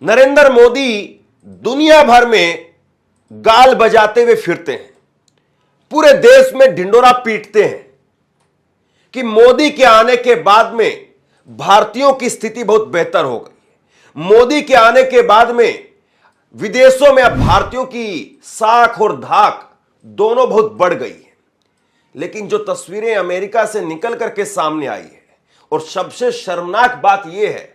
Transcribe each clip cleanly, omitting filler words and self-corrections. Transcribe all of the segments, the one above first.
नरेंद्र मोदी दुनिया भर में गाल बजाते हुए फिरते हैं, पूरे देश में ढिंडोरा पीटते हैं कि मोदी के आने के बाद में भारतीयों की स्थिति बहुत बेहतर हो गई। मोदी के आने के बाद में विदेशों में अब भारतीयों की साख और धाक दोनों बहुत बढ़ गई है। लेकिन जो तस्वीरें अमेरिका से निकल करके सामने आई है, और सबसे शर्मनाक बात यह है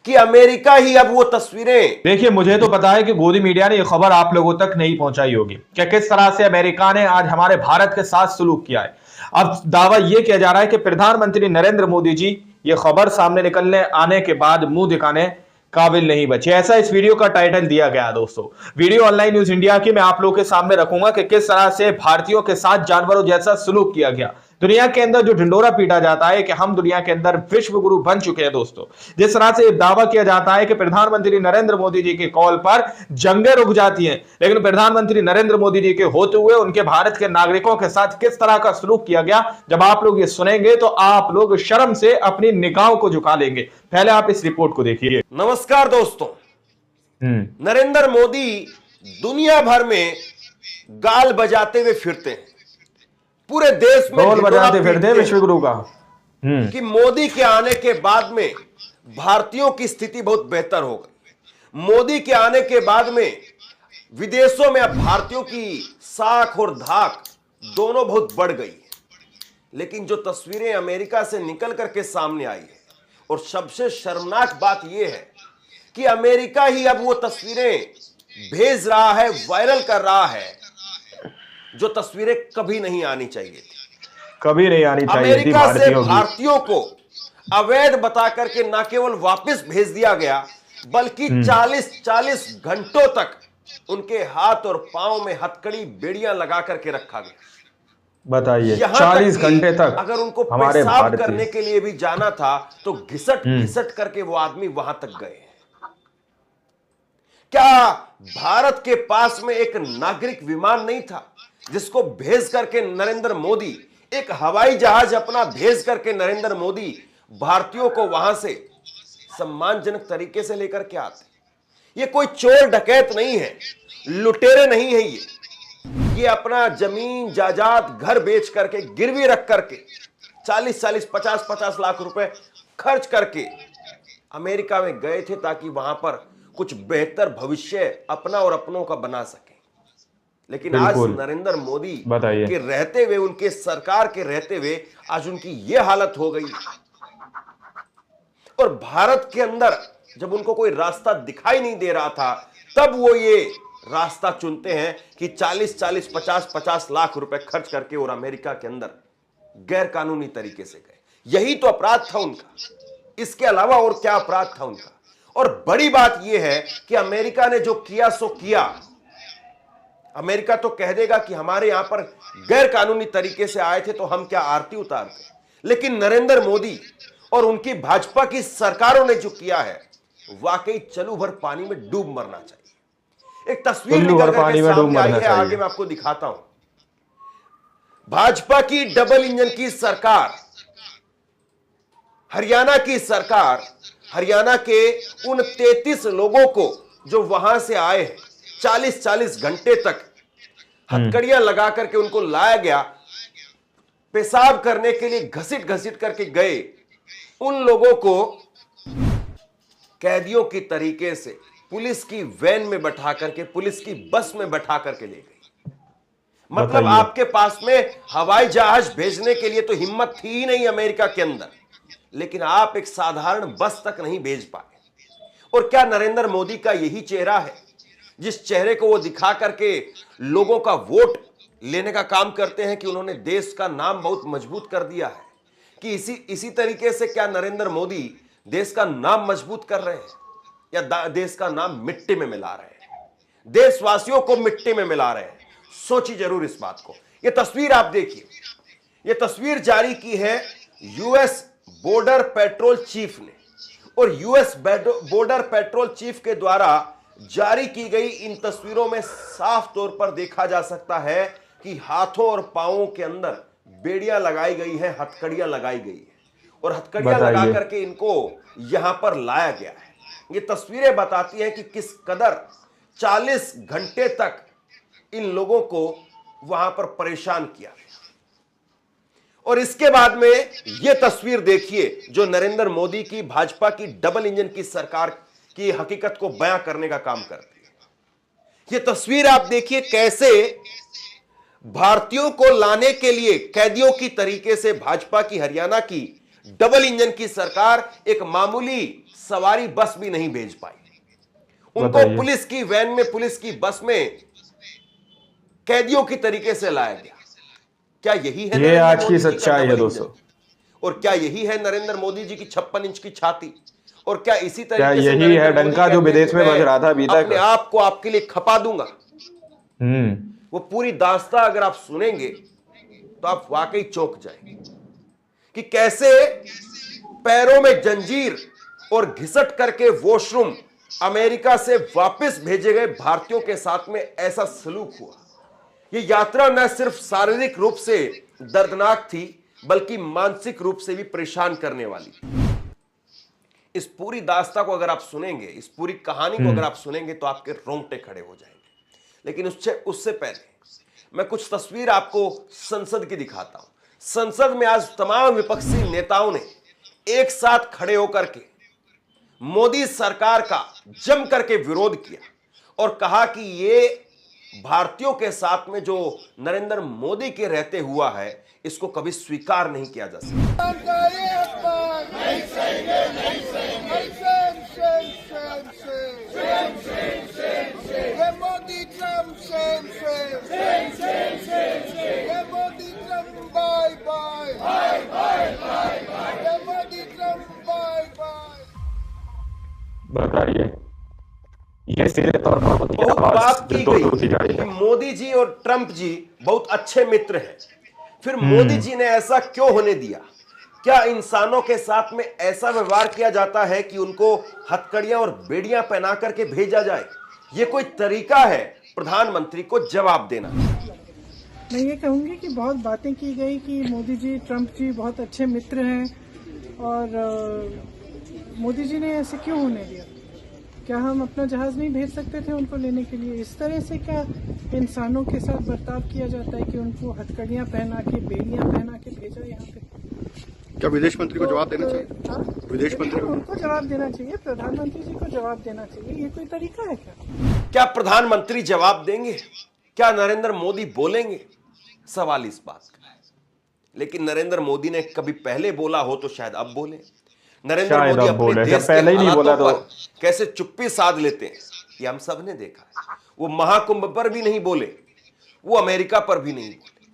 कि अमेरिका ही अब वो तस्वीरें। देखिए, मुझे तो पता है कि गोदी मीडिया ने यह खबर आप लोगों तक नहीं पहुंचाई होगी कि किस तरह से अमेरिका ने आज हमारे भारत के साथ सलूक किया है। अब दावा यह किया जा रहा है कि प्रधानमंत्री नरेंद्र मोदी जी ये खबर सामने निकलने आने के बाद मुंह दिखाने काबिल नहीं बचे, ऐसा इस वीडियो का टाइटल दिया गया है। दोस्तों, वीडियो ऑनलाइन न्यूज इंडिया की मैं आप लोगों के सामने रखूंगा कि किस तरह से भारतीयों के साथ जानवरों जैसा सलूक किया गया। दुनिया के अंदर जो ढिंडोरा पीटा जाता है कि हम दुनिया के अंदर विश्व गुरु बन चुके हैं। दोस्तों, जिस तरह से दावा किया जाता है कि प्रधानमंत्री नरेंद्र मोदी जी के कॉल पर जंगें रुक जाती हैं, लेकिन प्रधानमंत्री नरेंद्र मोदी जी के होते हुए उनके भारत के नागरिकों के साथ किस तरह का सलूक किया गया, जब आप लोग ये सुनेंगे तो आप लोग शर्म से अपनी निगाहों को झुका लेंगे। पहले आप इस रिपोर्ट को देखिए। नमस्कार दोस्तों, नरेंद्र मोदी दुनिया भर में गाल बजाते हुए फिरते हैं, पूरे देश में ढोल बजाते फिरते विश्व गुरु का कि मोदी के आने के बाद में भारतीयों की स्थिति बहुत बेहतर हो गई। मोदी के आने के बाद में विदेशों में अब भारतीयों की साख और धाक दोनों बहुत बढ़ गई है। लेकिन जो तस्वीरें अमेरिका से निकल करके सामने आई है, और सबसे शर्मनाक बात यह है कि अमेरिका ही अब वो तस्वीरें भेज रहा है, वायरल कर रहा है, जो तस्वीरें कभी नहीं आनी चाहिए थी। कभी नहीं आनी चाहिए थी। अमेरिका से भारतीयों को अवैध बता करके न केवल वापस भेज दिया गया, बल्कि 40 घंटों तक उनके हाथ और पांव में हथकड़ी बेड़ियां लगा करके रखा गया। बताइए, 40 घंटे तक अगर उनको पेशाब करने के लिए भी जाना था तो घिसट घिसट करके वो आदमी वहां तक गए। क्या भारत के पास में एक नागरिक विमान नहीं था जिसको भेज करके नरेंद्र मोदी, एक हवाई जहाज अपना भेज करके नरेंद्र मोदी भारतीयों को वहां से सम्मानजनक तरीके से लेकर के आते? ये कोई चोर डकैत नहीं है, लुटेरे नहीं है। ये अपना जमीन जायदाद घर बेच करके, गिरवी रख करके 40 50 लाख रुपए खर्च करके अमेरिका में गए थे, ताकि वहां पर कुछ बेहतर भविष्य अपना और अपनों का बना सके। लेकिन आज नरेंद्र मोदी के रहते हुए, उनके सरकार के रहते हुए आज उनकी यह हालत हो गई। और भारत के अंदर जब उनको कोई रास्ता दिखाई नहीं दे रहा था, तब वो ये रास्ता चुनते हैं कि 40 50 लाख रुपए खर्च करके और अमेरिका के अंदर गैर कानूनी तरीके से गए। यही तो अपराध था उनका, इसके अलावा और क्या अपराध था उनका? और बड़ी बात यह है कि अमेरिका ने जो किया सो किया। अमेरिका तो कह देगा कि हमारे यहां पर गैर कानूनी तरीके से आए थे तो हम क्या आरती उतारते, लेकिन नरेंद्र मोदी और उनकी भाजपा की सरकारों ने जो किया है, वाकई चलू भर पानी में डूब मरना चाहिए। एक तस्वीर निकल करके सामने आई है, आगे मैं आपको दिखाता हूं। भाजपा की डबल इंजन की सरकार, हरियाणा की सरकार, हरियाणा के उन 33 लोगों को जो वहां से आए हैं, 40 घंटे तक हथकड़ियां लगा करके उनको लाया गया, पेशाब करने के लिए घसीट घसीट करके गए। उन लोगों को कैदियों की तरीके से पुलिस की वैन में बैठा करके, पुलिस की बस में बैठा करके ले गई। मतलब आपके पास में हवाई जहाज भेजने के लिए तो हिम्मत थी ही नहीं अमेरिका के अंदर, लेकिन आप एक साधारण बस तक नहीं भेज पाए। और क्या नरेंद्र मोदी का यही चेहरा है, जिस चेहरे को वो दिखा करके लोगों का वोट लेने का काम करते हैं कि उन्होंने देश का नाम बहुत मजबूत कर दिया है? कि इसी तरीके से क्या नरेंद्र मोदी देश का नाम मजबूत कर रहे हैं, या देश का नाम मिट्टी में मिला रहे हैं, देशवासियों को मिट्टी में मिला रहे हैं? सोचिए जरूर इस बात को। यह तस्वीर आप देखिए, यह तस्वीर जारी की है यूएस बॉर्डर पेट्रोल चीफ ने, और यूएस बॉर्डर पेट्रोल चीफ के द्वारा जारी की गई इन तस्वीरों में साफ तौर पर देखा जा सकता है कि हाथों और पांवों के अंदर बेड़ियां लगाई गई हैं, हथकड़ियां लगाई गई है, और हथकड़ियां लगा करके इनको यहां पर लाया गया है। ये तस्वीरें बताती हैं कि किस कदर 40 घंटे तक इन लोगों को वहां पर परेशान किया गया। और इसके बाद में यह तस्वीर देखिए जो नरेंद्र मोदी की भाजपा की डबल इंजन की सरकार की हकीकत को बयां करने का काम करती है। यह तस्वीर आप देखिए कैसे भारतीयों को लाने के लिए कैदियों की तरीके से भाजपा की हरियाणा की डबल इंजन की सरकार एक मामूली सवारी बस भी नहीं भेज पाई। उनको पुलिस की वैन में, पुलिस की बस में कैदियों की तरीके से लाया गया। क्या यही है ये आज की सच्चाई है दोस्तों? और क्या यही है नरेंद्र मोदी जी की 56 इंच की छाती? और क्या इसी तरीके से यही है डंका जो विदेश में बज रहा था अभी तक? अपने आप को आपके लिए खपा दूंगा। वो पूरी दास्तां अगर आप सुनेंगे तो आप वाकई चौंक जाएंगे कि कैसे पैरों में जंजीर और घिसट करके वॉशरूम अमेरिका से वापस भेजे गए भारतीयों के साथ में ऐसा सलूक हुआ। यह यात्रा न सिर्फ शारीरिक रूप से दर्दनाक थी बल्कि मानसिक रूप से भी परेशान करने वाली। इस पूरी दास्तां को अगर आप सुनेंगे, इस पूरी कहानी को अगर आप सुनेंगे तो आपके रोंगटे खड़े हो जाएंगे। लेकिन उससे पहले मैं कुछ तस्वीर आपको संसद की दिखाता हूं। संसद में आज तमाम विपक्षी नेताओं ने एक साथ खड़े होकर के मोदी सरकार का जम करके विरोध किया और कहा कि ये भारतीयों के साथ में जो नरेंद्र मोदी के रहते हुआ है इसको कभी स्वीकार नहीं किया जा सकता। बताइए, ये सीधे तौर पर बहुत बात की गई कि मोदी जी और ट्रंप जी बहुत अच्छे मित्र हैं। फिर मोदी जी ने ऐसा क्यों होने दिया? क्या इंसानों के साथ में ऐसा व्यवहार किया जाता है कि उनको हथकड़ियां और बेड़ियां पहना करके भेजा जाए? ये कोई तरीका है प्रधानमंत्री को जवाब देना? मैं ये कहूंगी कि बहुत बातें की गई कि मोदी जी ट्रंप जी बहुत अच्छे मित्र हैं और मोदी जी ने ऐसे क्यों होने दिया? क्या हम अपना जहाज नहीं भेज सकते थे उनको लेने के लिए? इस तरह से क्या इंसानों के साथ बर्ताव किया जाता है कि उनको हथकड़ियां पहना के, बेड़ियां पहना के भेजा यहाँ पे? क्या विदेश मंत्री को जवाब देना चाहिए? विदेश मंत्री उनको जवाब देना चाहिए, प्रधानमंत्री जी को जवाब देना चाहिए। ये कोई तरीका है क्या? क्या प्रधानमंत्री जवाब देंगे? क्या नरेंद्र मोदी बोलेंगे? सवाल इस बात का है। लेकिन नरेंद्र मोदी ने कभी पहले बोला हो तो शायद अब बोले। नरेंद्र मोदी अपने देश के हालातों पर कैसे चुप्पी साध लेते हैं ये हम सब ने देखा है। वो महाकुंभ पर भी नहीं बोले, वो अमेरिका पर भी नहीं बोले,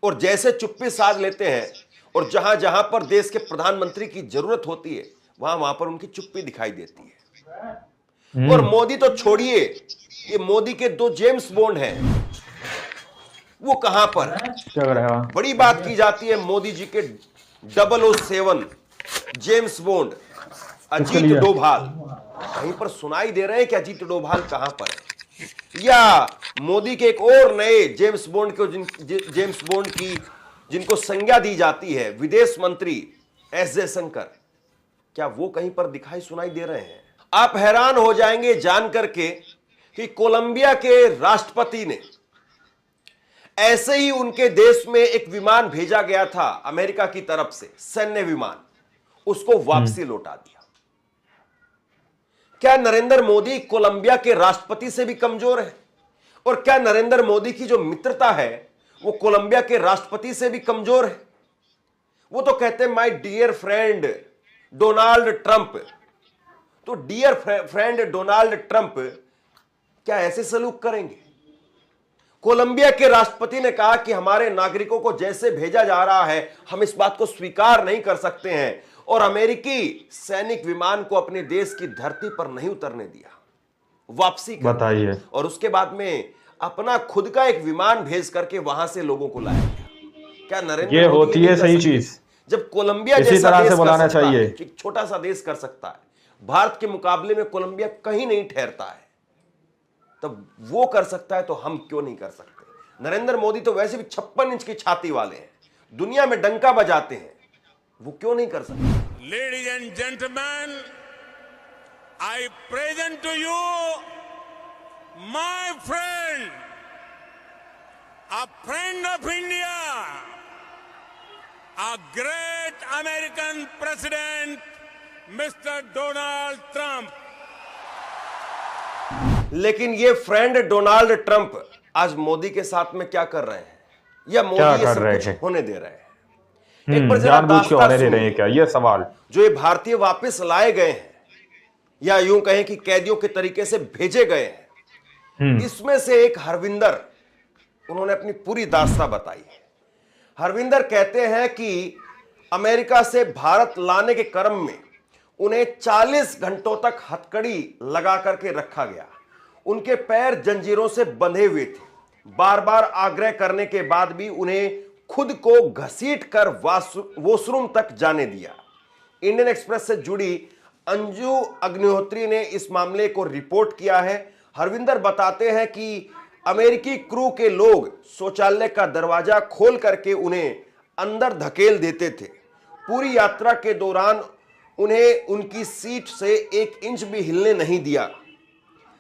और जैसे चुप्पी साध लेते हैं और जहां जहां पर देश के प्रधानमंत्री की जरूरत होती है वहां वहां पर उनकी चुप्पी दिखाई देती है। और मोदी तो छोड़िए, ये मोदी के 2 जेम्स बॉन्ड हैं, वो कहां पर? बड़ी बात की जाती है मोदी जी के 007 जेम्स बॉन्ड अजीत डोभाल। कहीं पर सुनाई दे रहे हैं कि अजीत डोभाल कहां पर है? या मोदी के एक और नए जेम्स बॉन्ड को जेम्स बॉन्ड की जिनको संज्ञा दी जाती है विदेश मंत्री एस जयशंकर, क्या वो कहीं पर दिखाई सुनाई दे रहे हैं? आप हैरान हो जाएंगे जान करके कि कोलंबिया के राष्ट्रपति ने ऐसे ही उनके देश में एक विमान भेजा गया था अमेरिका की तरफ से, सैन्य विमान, उसको वापसी लौटा दिया। क्या नरेंद्र मोदी कोलंबिया के राष्ट्रपति से भी कमजोर है? और क्या नरेंद्र मोदी की जो मित्रता है वो कोलंबिया के राष्ट्रपति से भी कमजोर है? वो तो कहते हैं my dear friend Donald Trump. तो डियर फ्रेंड डोनाल्ड ट्रंप क्या ऐसे सलूक करेंगे? कोलंबिया के राष्ट्रपति ने कहा कि हमारे नागरिकों को जैसे भेजा जा रहा है हम इस बात को स्वीकार नहीं कर सकते हैं, और अमेरिकी सैनिक विमान को अपने देश की धरती पर नहीं उतरने दिया, वापसी कर। बताइए। और उसके बाद में अपना खुद का एक विमान भेज करके वहां से लोगों को लाया गया। क्या नरेंद्र ये होती है सही चीज? जब कोलंबिया जैसा देश कर सकता है, एक छोटा सा देश कर सकता है, भारत के मुकाबले में कोलंबिया कहीं नहीं ठहरता है, तब वो कर सकता है तो हम क्यों नहीं कर सकते? नरेंद्र मोदी तो वैसे भी 56 इंच की छाती वाले हैं, दुनिया में डंका बजाते हैं, वो क्यों नहीं कर सकते? Ladies and gentleman, I present to you my friend, a friend of India, a great American president, Mr. Donald Trump. लेकिन ये फ्रेंड डोनाल्ड ट्रंप आज मोदी के साथ में क्या कर रहे हैं, या मोदी क्या ये कर सब रहे कुछ हैं? होने दे रहे हैं? एक बार जरा जानबूझ के दास्तां होने दे रहे सुनिए। हैं क्या, ये सवाल। जो ये भारतीय वापस लाए गए हैं, या यूं कहें कि कैदियों के तरीके से भेजे गए हैं, इसमें से एक हरविंदर, उन्होंने अपनी पूरी दास्तां बताई है। हरविंदर कहते हैं कि अमेरिका से भारत लाने के क्रम में उन्हें 40 घंटों तक हथकड़ी लगा करके रखा गया। उनके पैर जंजीरों से बंधे हुए थे। बार बार आग्रह करने के बाद भी उन्हें खुद को घसीट कर वॉशरूम तक जाने दिया। इंडियन एक्सप्रेस से जुड़ी अंजू अग्निहोत्री ने इस मामले को रिपोर्ट किया है। हरविंदर बताते हैं कि अमेरिकी क्रू के लोग शौचालय का दरवाजा खोल करके उन्हें अंदर धकेल देते थे। पूरी यात्रा के दौरान उन्हें उनकी सीट से 1 इंच भी हिलने नहीं दिया।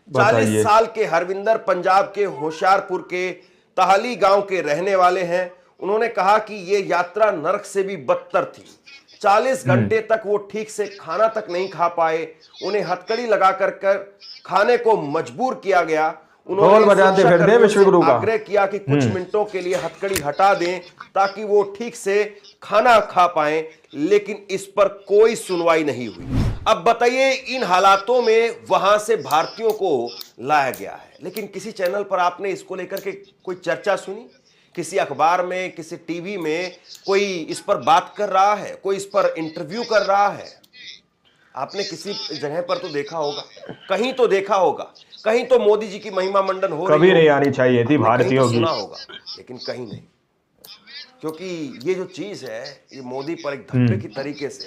40 साल के हरविंदर पंजाब के होशियारपुर के ताहली गांव के रहने वाले हैं। उन्होंने कहा कि यह यात्रा नरक से भी बदतर थी। 40 घंटे तक वो ठीक से खाना तक नहीं खा पाए। उन्हें हथकड़ी लगाकर खाने को मजबूर किया गया। ढोल बजाते फिरते विश्वगुरु का आग्रह किया कि कुछ मिनटों के लिए हथकड़ी हटा दें ताकि वो ठीक से खाना खा पाएं, लेकिन इस पर कोई सुनवाई नहीं हुई। अब बताइए, इन हालातों में वहां से भारतीयों को लाया गया है, लेकिन किसी चैनल पर आपने इसको लेकर के कोई चर्चा सुनी? किसी अखबार में, किसी टीवी में कोई इस पर बात कर रहा है, कोई इस पर इंटरव्यू कर रहा है? आपने किसी जगह पर तो देखा होगा, कहीं तो देखा होगा, कहीं तो मोदी जी की महिमा मंडन हो रही कभी नहीं आनी चाहिए थी भारतीयों की, सुना होगा, लेकिन कहीं नहीं। क्योंकि ये जो चीज है, ये मोदी पर एक धब्बे की तरीके से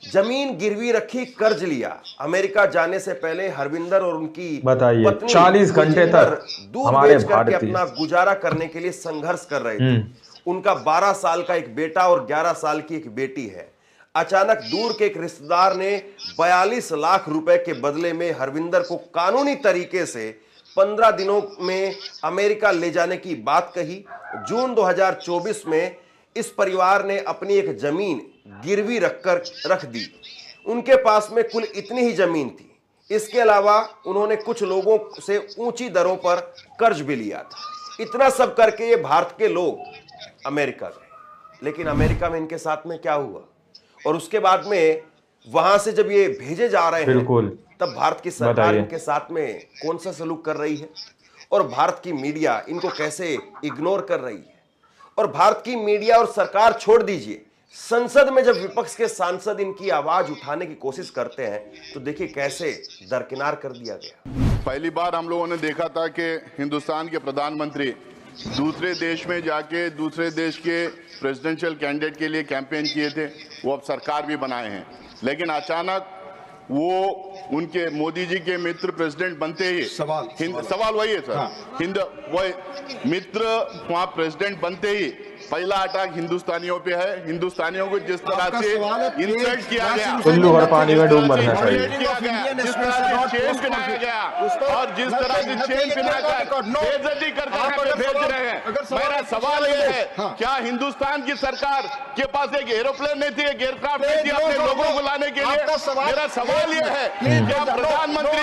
जमीन गिरवी रखी, कर्ज लिया। अमेरिका जाने से पहले हरविंदर और उनकी बताइए पत्नी 40 घंटे तक दूध हमारे बेच करके भारतीय अपना गुजारा करने के लिए संघर्ष कर रहे थे। उनका 12 साल का एक बेटा और 11 साल की एक बेटी है। अचानक दूर के एक रिश्तेदार ने 42 लाख रुपए के बदले में हरविंदर को कानूनी तरीके से 15 दिनों में अमेरिका ले जाने की बात कही। जून 2024 में इस परिवार ने अपनी एक जमीन गिरवी रख दी। उनके पास में कुल इतनी ही जमीन थी। इसके अलावा उन्होंने कुछ लोगों से ऊंची दरों पर कर्ज भी लिया था। इतना सब करके ये भारत के लोग अमेरिका गए, लेकिन अमेरिका में इनके साथ में क्या हुआ, और उसके बाद में वहां से जब ये भेजे जा रहे हैं, तब भारत की सरकार इनके साथ में कौन सा सलूक कर रही है, और भारत की मीडिया इनको कैसे इग्नोर कर रही है। और भारत की मीडिया और सरकार छोड़ दीजिए, संसद में जब विपक्ष के सांसद इनकी आवाज उठाने की कोशिश करते हैं तो देखिए कैसे दरकिनार कर दिया गया। पहली बार हम लोगों ने देखा था कि हिंदुस्तान के प्रधानमंत्री दूसरे देश में जाके दूसरे देश के प्रेसिडेंशियल कैंडिडेट के लिए कैंपेन किए थे, वो अब सरकार भी बनाए हैं। लेकिन अचानक वो उनके मोदी जी के मित्र प्रेसिडेंट बनते ही सवाल वही है सर, वही मित्र वहाँ प्रेसिडेंट बनते ही पहला अटैक हिंदुस्तानियों पे है। हिंदुस्तानियों को जिस तरह से इंसल्ट किया गया, कुल्लू हर पानी में डूब मरना चाहिए, जिस तरह से चेन पहनाया गया और जिस तरह से चेन पहनाकर बेइज्जती करके भेज रहे हैं। मेरा सवाल यह है, क्या हिंदुस्तान की सरकार के पास एक एरोप्लेन नहीं थी, एक एयरक्राफ्ट नहीं थी अपने लोगों को लाने के लिए? मेरा सवाल यह है, क्या प्रधानमंत्री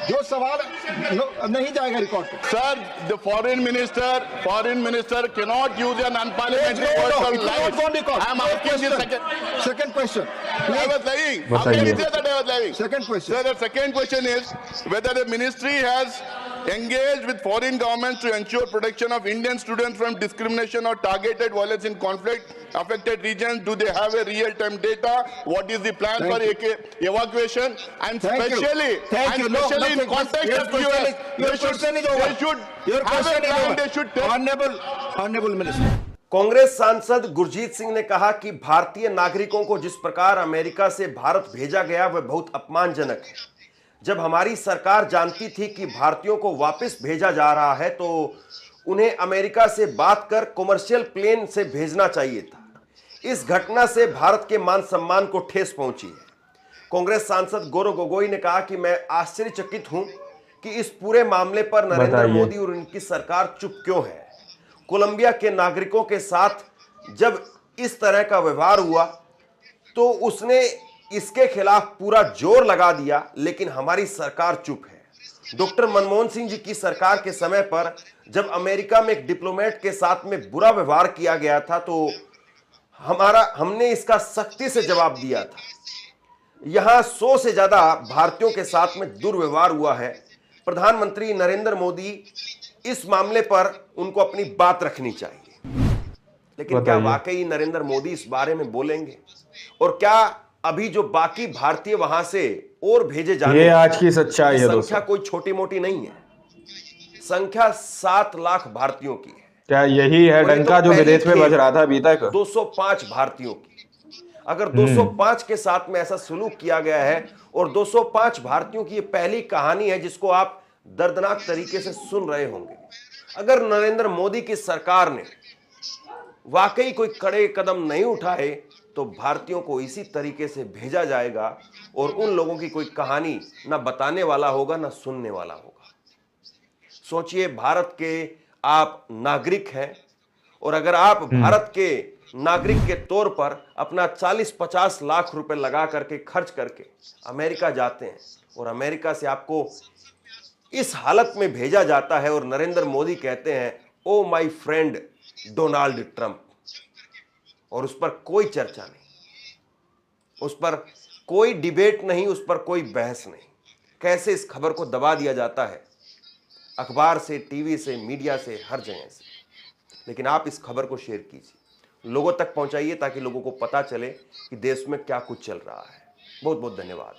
जो सवाल नहीं जाएगा record sir, the foreign minister cannot use an unparliamentary word called lies. I am asking the second question. I was lying. How can you say that I was lying? Second question. Sir, the second question is whether the ministry has engaged with foreign governments to ensure protection of Indian students from discrimination or targeted violence in conflict affected regions. Do they have a real-time data? What is the plan for evacuation? And especially in context of US, they should have a plan. They should Honorable Minister. Congress सांसद गुरजीत सिंह ने कहा कि भारतीय नागरिकों को जिस प्रकार America से भारत भेजा गया वह बहुत अपमानजनक है। जब हमारी सरकार जानती थी कि भारतीयों को वापस भेजा जा रहा है तो उन्हें अमेरिका से बात कर कमर्शियल प्लेन से भेजना चाहिए था। इस घटना से भारत के मान सम्मान को ठेस पहुंची है। कांग्रेस सांसद गौरव गोगोई ने कहा कि मैं आश्चर्यचकित हूं कि इस पूरे मामले पर नरेंद्र बताइए। मोदी और उनकी सरकार चुप क्यों है। कोलंबिया के नागरिकों के साथ जब इस तरह का व्यवहार हुआ तो उसने इसके खिलाफ पूरा जोर लगा दिया, लेकिन हमारी सरकार चुप है। डॉक्टर मनमोहन सिंह जी की सरकार के समय पर जब अमेरिका में एक डिप्लोमेट के साथ में बुरा व्यवहार किया गया था तो हमने इसका सख्ती से जवाब दिया था। यहां 100 से ज्यादा भारतीयों के साथ में दुर्व्यवहार हुआ है। प्रधानमंत्री नरेंद्र मोदी इस मामले पर उनको अपनी बात रखनी चाहिए, लेकिन क्या वाकई नरेंद्र मोदी इस बारे में बोलेंगे? और क्या अभी जो बाकी भारतीय वहां से और भेजे जाने, ये आज की सच्चाई है दोस्तों। संख्या कोई छोटी मोटी नहीं है, संख्या 7 लाख भारतीयों की है। क्या यही है डंका जो विदेश में बज रहा था अभी तक? 205 भारतीयों की। अगर 205 के साथ में ऐसा सलूक किया गया है और 205 भारतीयों की ये पहली कहानी है जिसको आप दर्दनाक तरीके से सुन रहे होंगे। अगर नरेंद्र मोदी की सरकार ने वाकई कोई कड़े कदम नहीं उठाए तो भारतीयों को इसी तरीके से भेजा जाएगा और उन लोगों की कोई कहानी ना बताने वाला होगा ना सुनने वाला होगा। सोचिए, भारत के आप नागरिक हैं और अगर आप भारत के नागरिक के तौर पर अपना 40-50 लाख रुपए लगा करके खर्च करके अमेरिका जाते हैं और अमेरिका से आपको इस हालत में भेजा जाता है और नरेंद्र मोदी कहते हैं oh my friend Donald Trump, और उस पर कोई चर्चा नहीं, उस पर कोई डिबेट नहीं, उस पर कोई बहस नहीं। कैसे इस खबर को दबा दिया जाता है अखबार से, टीवी से, मीडिया से, हर जगह से। लेकिन आप इस खबर को शेयर कीजिए, लोगों तक पहुंचाइए ताकि लोगों को पता चले कि देश में क्या कुछ चल रहा है। बहुत बहुत धन्यवाद।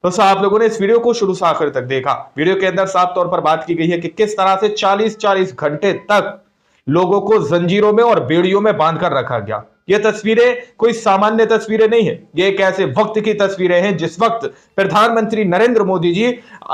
तो आप लोगों ने इस वीडियो को शुरू से आखिर तक देखा। वीडियो के अंदर साफ तौर पर बात की गई है कि किस तरह से 40-40 घंटे तक लोगों को जंजीरों में और बेड़ियों में बांधकर रखा गया। ये तस्वीरें कोई सामान्य तस्वीरें नहीं है, ये एक ऐसे वक्त की तस्वीरें हैं जिस वक्त प्रधानमंत्री नरेंद्र मोदी जी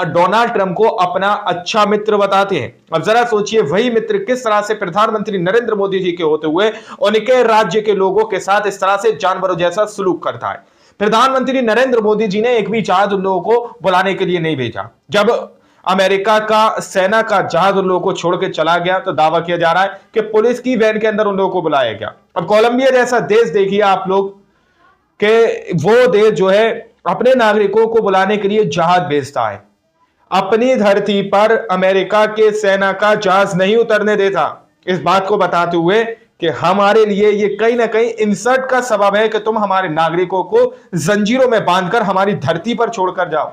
डोनाल्ड ट्रंप को अपना अच्छा मित्र बताते हैं। अब जरा सोचिए, वही मित्र किस तरह से प्रधानमंत्री नरेंद्र मोदी जी के होते हुए उनके राज्य के लोगों के साथ इस तरह से जानवरों जैसा सलूक करता है। प्रधानमंत्री नरेंद्र मोदी जी ने एक भी जहाज उन लोगों को बुलाने के लिए नहीं भेजा। जब अमेरिका का सेना का जहाज उन लोगों को छोड़ के चला गया तो दावा किया जा रहा है कि पुलिस की वैन के अंदर उन लोगों को बुलाया गया। अब कोलंबिया जैसा देश देखिए आप लोग कि वो देश जो है अपने नागरिकों को बुलाने के लिए जहाज भेजता है, अपनी धरती पर अमेरिका के सेना का जहाज नहीं उतरने देता। इस बात को बताते हुए कि हमारे लिए ये कहीं ना कहीं इंसल्ट का सबब है कि तुम हमारे नागरिकों को जंजीरों में बांधकर हमारी धरती पर छोड़कर जाओ।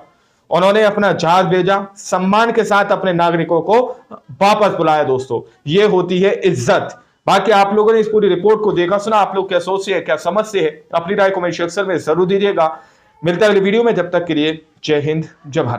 उन्होंने अपना जहाज भेजा, सम्मान के साथ अपने नागरिकों को वापस बुलाया। दोस्तों, ये होती है इज्जत। बाकी आप लोगों ने इस पूरी रिपोर्ट को देखा सुना, आप लोग क्या सोचते हैं, क्या समझते हैं, अपनी राय कमेंट सेक्शन में जरूर दीजिएगा। मिलता है अगली वीडियो में, जब तक के लिए जय हिंद, जय भारत।